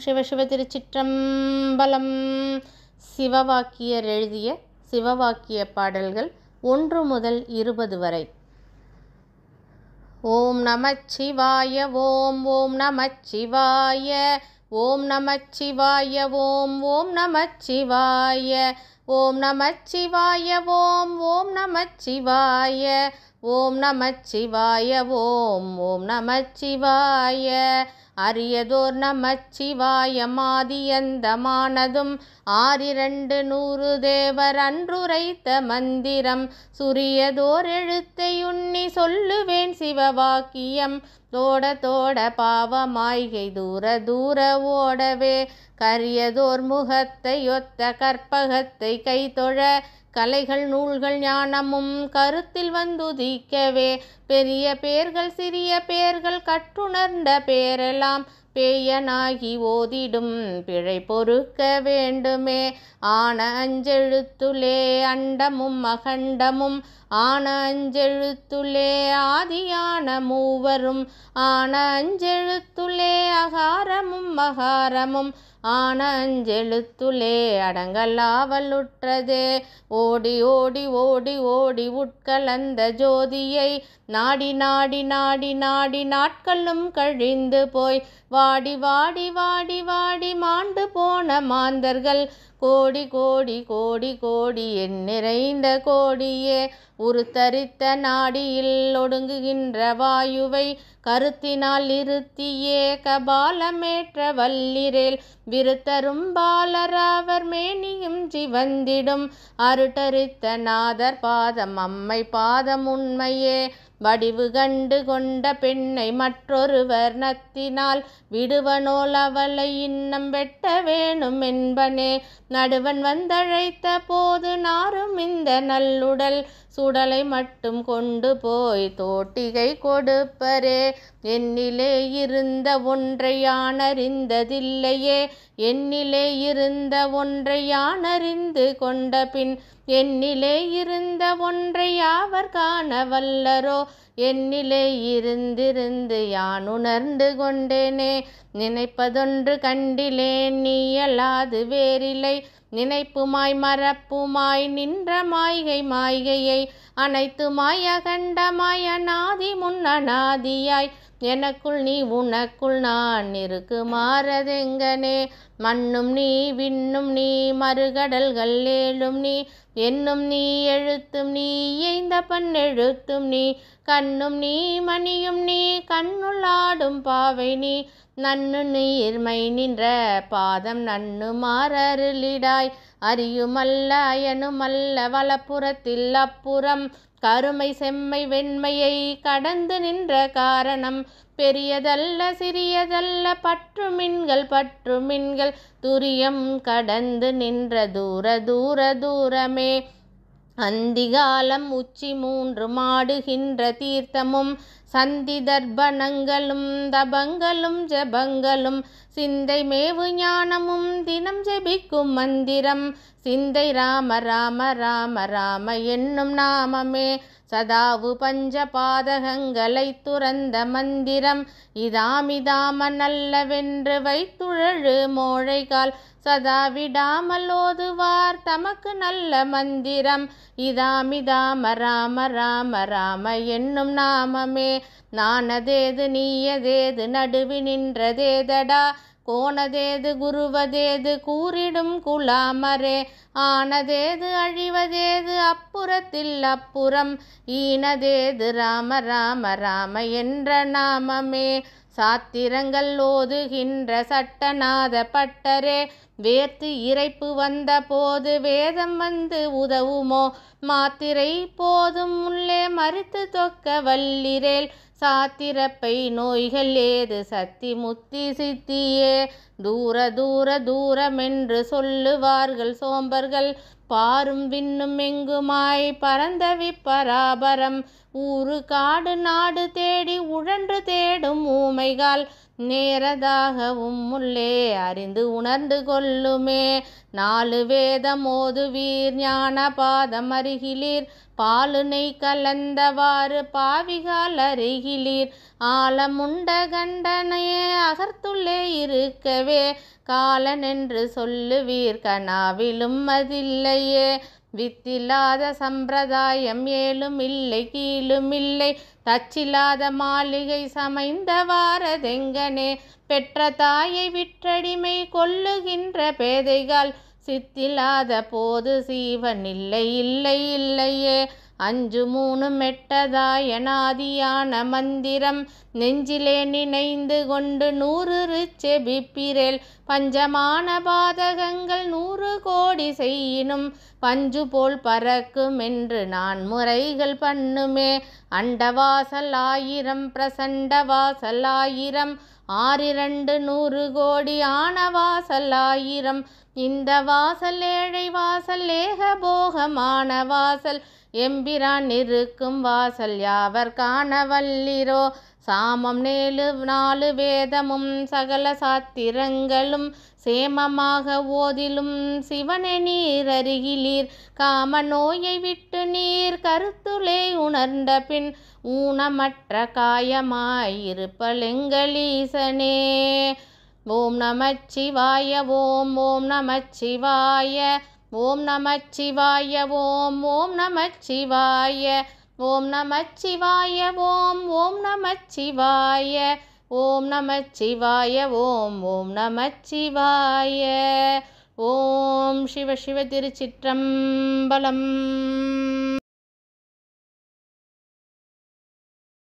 சிவசிவ திருச்சிற்றம்பலம். சிவவாக்கியர் எழுதிய சிவவாக்கிய பாடல்கள் 1 முதல் 20 வரை. ஓம் நமச்சிவாய ஓம் ஓம் நமச்சிவாய ஓம் நமச்சிவாய ஓம் ஓம் நமச்சிவாய ஓம் நமச்சிவாய ஓம் ஓம் நமச்சிவாய ஓம் நமச்சிவாய ஓம் ஓம் நமச்சிவாய. அரியதோர் நமச்சிவாய மாதியந்தமானதும் 6,200 தேவர் அன்றுரைத்த மந்திரம் சுரியதோர் எழுத்தையுண்ணி சொல்லுவேன் சிவவாக்கியம். தோட தோட பாவமாய்கை தூர தூர ஓடவே கரியதோர் முகத்தை ஒத்த கற்பகத்தை கைதொழ கலைகள் நூல்கள் ஞானமும் கருத்தில் வந்துதிக்கவே பெரிய பேர்கள் சிறிய பேர்கள் கற்றுணர்ந்த பேரெல்லாம் பேயனாகி ஓதிடும் பிழை பொறுக்க வேண்டுமே. ஆன அஞ்செழுத்துலே அண்டமும் அகண்டமும் ஆன அஞ்செழுத்துலே ஆதியான மூவரும் ஆன அஞ்செழுத்துலே அகாரமும் மகாரமும் ஆன அஞ்செழுத்துலே அடங்கலாவலுற்றதே. ஓடி ஓடி ஓடி ஓடி உட்கலந்த ஜோதியை நாடி நாடி நாடி நாடி நாட்களும் கழிந்து போய் வாடி வாடி வாடி வாடி மாண்டு போன மாந்தர்கள் கோடி கோடி கோடி கோடி என் நிறைந்த கோடியே. உருத்தரித்த நாடியில் ஒடுங்குகின்ற வாயுவை கருத்தினால் இருத்தியே கபாலமேற்ற வல்லிரேல் விருத்தரும் பாலராவர் மேனியும் சிவந்திடும் அருட்டரித்த நாதர் பாதம் அம்மை பாதம் உண்மையே. வடிவு கண்டு கொண்ட பெண்ணை மற்றொருவர் நத்தினால் விடுவனோல் அவளை இன்னம் வெட்ட வேணும் என்பனே. நடுவன் வந்தழைத்த போது நாரும் இந்த நல்லுடல் சுடலை மட்டும் கொண்டு போய் தோட்டிகை கொடுப்பரே. என்னிலே இருந்த ஒன்றை யானறிந்ததில்லையே என்னிலே இருந்த ஒன்றை யானறிந்து கொண்ட பின் என்னிலே இருந்த ஒன்றை யாவர் காண வல்லரோ. என்னிலே இருந்திருந்து யான் உணர்ந்து கொண்டேனே. நினைப்பதொன்று கண்டிலேன் நீயலாது வேறில்லை நினைப்புமாய் மறப்புமாய் நின்ற மாய்கை மாய்கையை அனைத்துமாய் அகண்டமாய் அநாதி முன் அநாதியாய் எனக்குள் நீ உனக்குள் நான் இருக்குமாறதெங்கனே. மண்ணும் நீ விண்ணும் நீ மறுகடல்கள் ஏழும் நீ என்னும் நீ எழுத்தும் நீ எய்ந்த பண்ணெழுத்தும் நீ கண்ணும் நீ மணியும் நீ கண்ணுள்ளாடும் பாவை நீ நன்னு நீர்மை நின்ற பாதம் நன்னு மாறருளிடாய். அறியுமல்ல அயனுமல்ல வலப்புறத்தில் அப்புறம் கருமை செம்மை வெண்மையை கடந்து நின்ற காரணம் பெரியதல்ல சிறியதல்ல பற்று மின்கள் துரியம் கடந்து நின்ற தூர தூர தூரமே. அந்திகாலம் உச்சி 3 மாடுகின்ற தீர்த்தமும் சந்தி தர்ப்பணங்களும் தபங்களும் ஜபங்களும் சிந்தை மேவு ஞானமும் தினம் ஜெபிக்கும் மந்திரம் சிந்தை ராம ராம ராம ராம என்னும் நாமமே. சதாவு பஞ்ச பாதகங்களை துறந்த மந்திரம் இதாமிதாம நல்லவென்று வைத்துழழு மோழைகால் சதா விடாமல் ஓதுவார் தமக்கு நல்ல மந்திரம் இதாமிதாம ராம ராம ராம என்னும் நாமமே. நானதேது நீயதேது நடுவி நின்றதேதடா கோணதேது குருவதேது கூறிடும் குலாமரே. ஆனதேது அழிவதேது அப்புறத்தில் அப்புறம் ஈனதேது ராம ராம ராம என்ற நாமமே. சாத்திரங்கள் ஓதுகின்ற சட்டநாத பட்டரே வேர்த்து இறைப்பு வந்த போது வேதம் வந்து உதவுமோ. மாத்திரை போதும் உள்ளே மறித்து தொக்க வல்லிரேல் சாத்திரப்பை நோய்கள் ஏது சத்தி முத்தி சித்தியே. தூர தூர தூரமென்று சொல்லுவார்கள் சோம்பர்கள் பாரும் விண்ணும் எங்குமாய் பரந்தவி பராபரம் ஊரு காடு நாடு தேடி உழன்று தேடும் ஊமைகால் நேரதாகவும் உள்ளே அறிந்து உணர்ந்து கொள்ளுமே. 4 வேதம் ஓதுவீர் ஞான பாதம் அருகிலீர் பாலுனை கலந்தவாறு பாவிகால் அருகிலீர் ஆலமுண்ட கண்டனையே அகர்த்துள்ளே இருக்கவே காலனென்று சொல்லுவீர் கனாவிலும் அதில்லையே. வித்தில்லாத சம்பிரதாயம் ஏலும் இல்லை கீழும் இல்லை தச்சில்லாத மாளிகை சமைந்தவாறதெங்கனே பெற்ற தாயை விற்றடிமை கொள்ளுகின்ற பேதைகள் சித்தில்லாத போது சீவன் இல்லை இல்லை இல்லையே. 5 3 மெட்டதாயனாதியான மந்திரம் நெஞ்சிலே நினைந்து கொண்டு 100 செபிப்பிரேல் பஞ்சமான பாதகங்கள் 100 கோடி செய்யினும் பஞ்சு போல் பறக்கும் என்று 4 முறைகள் பண்ணுமே. அண்டவாசல் 1000 பிரசண்ட வாசல் 1000 6 100 கோடி ஆனவாசல் 1000 இந்த வாசல் ஏழை வாசல் ஏகபோகமான வாசல் எம்பிரான் இருக்கும் வாசல் யாவர் காணவல்லிரோ. சாமம் 4 வேதமும் சகல சாத்திரங்களும் சேமமாக ஓதிலும் சிவனே நீர் அருகிலீர் காம நோயை விட்டு நீர் கருத்துளே உணர்ந்த பின் ஊனமற்ற காயமாயிருப்பலெங்களீசனே. ஓம் நமச்சிவாய ஓம் ஓம் நமச்சிவாய ஓம் நமச்சிவாய ஓம் ஓம் நமச்சிவாய ஓம் நமச்சிவாய ஓம் ஓம் நமச்சிவாய ஓம் நமச்சிவாய ஓம் ஓம் நமச்சிவாய. ஓம் சிவ சிவ திருச்சிற்றம்பலம்.